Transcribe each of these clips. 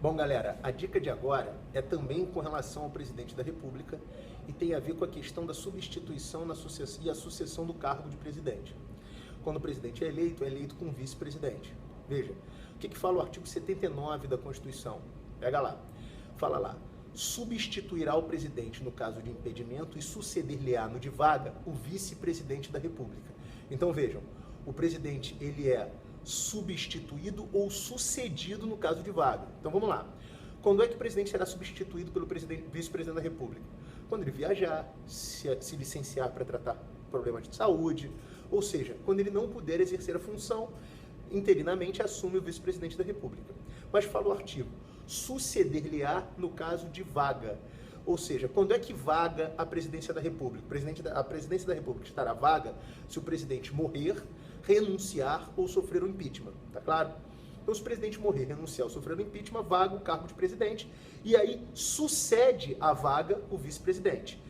Bom, galera, a dica de agora é também com relação ao presidente da República e tem a ver com a questão da substituição e a sucessão do cargo de presidente. Quando o presidente é eleito com vice-presidente. Veja, o que fala o artigo 79 da Constituição? Pega lá, fala lá. Substituirá o presidente no caso de impedimento e suceder-lhe-á no de vaga o vice-presidente da República. Então vejam, o presidente ele é substituído ou sucedido no caso de vaga. Então vamos lá. Quando é que o presidente será substituído pelo vice-presidente da República? Quando ele viajar, se licenciar para tratar problemas de saúde, ou seja, quando ele não puder exercer a função, interinamente assume o vice-presidente da República. Mas fala o artigo, suceder-lhe-á no caso de vaga. Ou seja, quando é que vaga a presidência da República? A presidência da República estará vaga se o presidente morrer, renunciar ou sofrer um impeachment, tá claro? Então, se o presidente morrer, renunciar ou sofrer um impeachment, vaga o cargo de presidente e aí sucede a vaga o vice-presidente.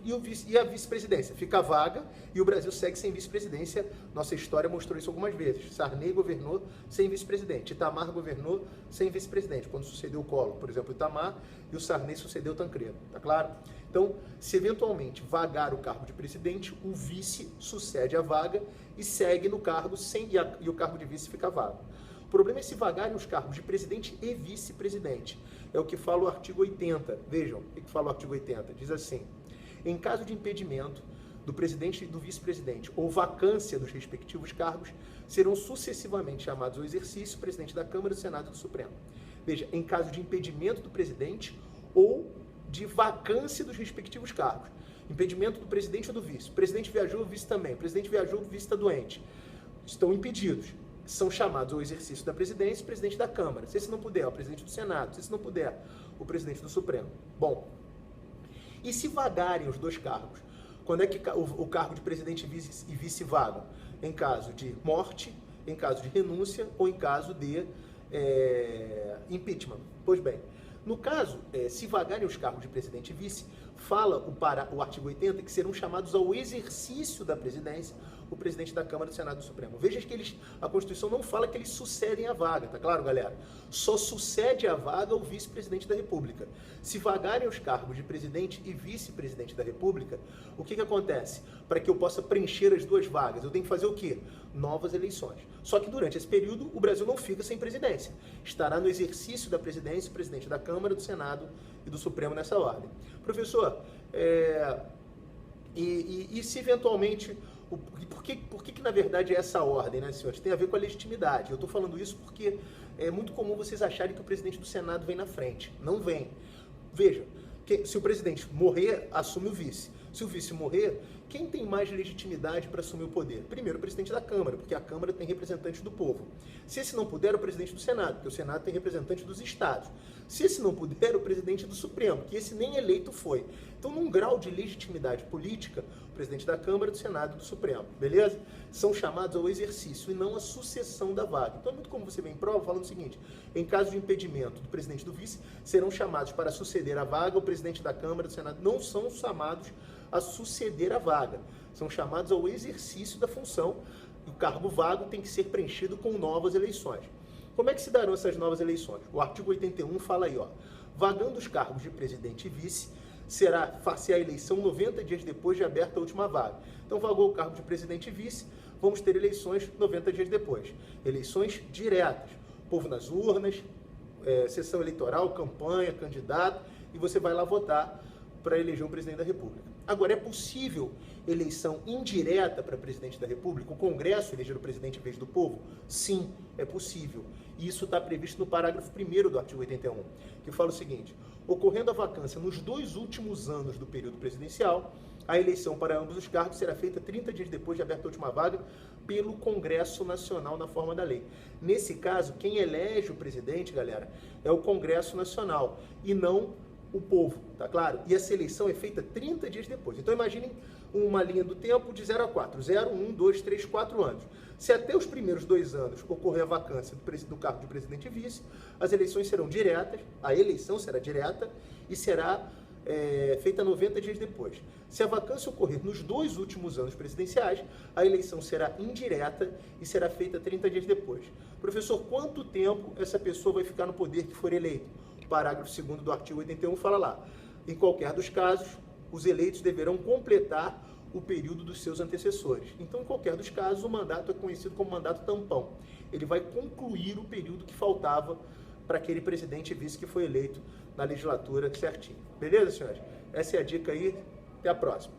E a vice-presidência fica vaga e o Brasil segue sem vice-presidência. Nossa história mostrou isso algumas vezes. Sarney governou sem vice-presidente. Itamar governou sem vice-presidente. Quando sucedeu o Collor, por exemplo, Itamar, e o Sarney sucedeu o Tancredo. Tá claro? Então, se eventualmente vagar o cargo de presidente, o vice sucede a vaga e segue no cargo e o cargo de vice fica vago. O problema é se vagarem os cargos de presidente e vice-presidente. É o que fala o artigo 80. Vejam o que fala o artigo 80. Diz assim: em caso de impedimento do presidente e do vice-presidente ou vacância dos respectivos cargos, serão sucessivamente chamados ao exercício o presidente da Câmara, do Senado e do Supremo. Veja, em caso de impedimento do presidente ou de vacância dos respectivos cargos. Impedimento do presidente ou do vice. O presidente viajou, o vice também. O presidente viajou, o vice está doente. Estão impedidos. São chamados ao exercício da presidência o presidente da Câmara. Se esse não puder, o presidente do Senado. Se esse não puder, o presidente do Supremo. Bom, e se vagarem os dois cargos? Quando é que o cargo de presidente e vice vagam? Em caso de morte, em caso de renúncia ou em caso de impeachment. Pois bem, no caso, se vagarem os cargos de presidente e vice, fala o artigo 80 que serão chamados ao exercício da presidência o presidente da Câmara, do Senado e do Supremo. Veja que a Constituição não fala que eles sucedem a vaga, tá claro, galera? Só sucede a vaga o vice-presidente da República. Se vagarem os cargos de presidente e vice-presidente da República, o que acontece? Para que eu possa preencher as duas vagas, eu tenho que fazer o quê? Novas eleições. Só que durante esse período, o Brasil não fica sem presidência. Estará no exercício da presidência o presidente da Câmara, do Senado e do Supremo nessa ordem. Professor, e se eventualmente... Por que na verdade é essa ordem, né, senhores? Tem a ver com a legitimidade. Eu estou falando isso porque é muito comum vocês acharem que o presidente do Senado vem na frente. Não vem. Veja, se o presidente morrer, assume o vice. Se o vice morrer, quem tem mais legitimidade para assumir o poder? Primeiro, o presidente da Câmara, porque a Câmara tem representantes do povo. Se esse não puder, o presidente do Senado, porque o Senado tem representantes dos estados. Se esse não puder, o presidente do Supremo, que esse nem eleito foi. Então, num grau de legitimidade política, o presidente da Câmara, do Senado e do Supremo, beleza? São chamados ao exercício e não à sucessão da vaga. Então, é muito comum você ver em prova falando o seguinte: em caso de impedimento do presidente e do vice, serão chamados para suceder a vaga o presidente da Câmara, do Senado. Não são chamados a suceder a vaga, são chamados ao exercício da função. O cargo vago tem que ser preenchido com novas eleições. Como é que se darão essas novas eleições? O artigo 81 fala aí, ó, vagando os cargos de presidente e vice, far-se a eleição 90 dias depois de aberta a última vaga. Então, vagou o cargo de presidente e vice, vamos ter eleições 90 dias depois. Eleições diretas, povo nas urnas, sessão eleitoral, campanha, candidato, e você vai lá votar para eleger um presidente da República. Agora, é possível eleição indireta para presidente da República? O Congresso eleger o presidente em vez do povo? Sim, é possível. E isso está previsto no parágrafo 1º do artigo 81, que fala o seguinte: ocorrendo a vacância nos 2 últimos anos do período presidencial, a eleição para ambos os cargos será feita 30 dias depois de aberta a última vaga pelo Congresso Nacional na forma da lei. Nesse caso, quem elege o presidente, galera, é o Congresso Nacional e não o povo, tá claro? E essa eleição é feita 30 dias depois. Então imaginem uma linha do tempo de 0 a 4. 0, 1, 2, 3, 4 anos. Se até os primeiros 2 anos ocorrer a vacância do cargo de presidente e vice, as eleições serão diretas, a eleição será direta e será feita 90 dias depois. Se a vacância ocorrer nos 2 últimos anos presidenciais, a eleição será indireta e será feita 30 dias depois. Professor, quanto tempo essa pessoa vai ficar no poder que for eleito? O parágrafo 2º do artigo 81 fala lá. Em qualquer dos casos, os eleitos deverão completar o período dos seus antecessores. Então, em qualquer dos casos, o mandato é conhecido como mandato tampão. Ele vai concluir o período que faltava para aquele presidente e vice que foi eleito na legislatura certinho. Beleza, senhores? Essa é a dica aí. Até a próxima.